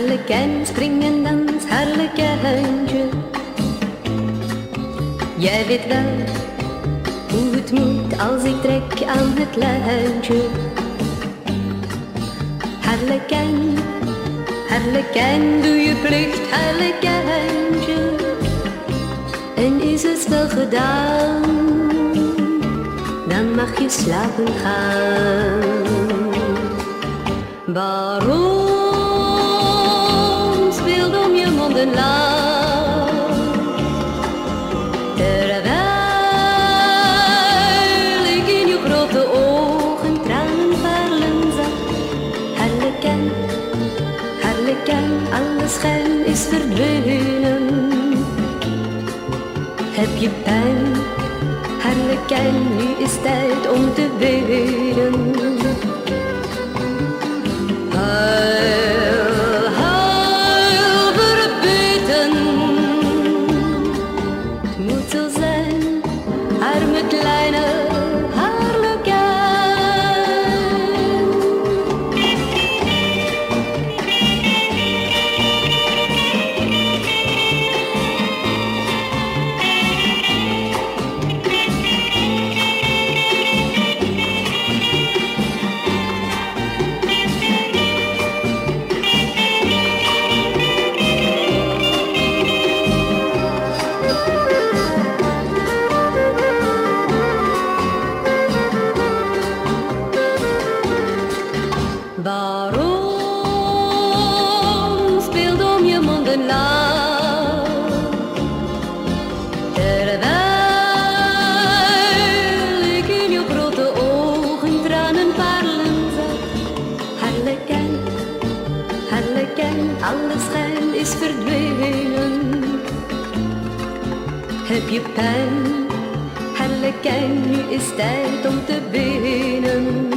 Harlekijn, spring en dans, harlekijntje. Jij weet wel hoe het moet als ik trek aan het lijntje. Harlekijn, harlekijn, doe je plicht, harlekijntje. En is het wel gedaan, dan mag je slapen gaan. Waarom speelt om je monden lauw, terwijl ik in je grote ogen tranen parelen zag? Harlekijn, harlekijn, alle schijn is verdwenen. Heb je pijn, harlekijn, nu is tijd om te wenen. Huil, huil, verbeten. Het moet zo zijn, arme kleine harlekijn. Waarom speelt om je monden lauw, terwijl ik in je grote ogen tranen parelen zag? Harlekijn, harlekijn, alle schijn is verdwenen. Heb je pijn, harlekijn, nu is tijd om te wenen.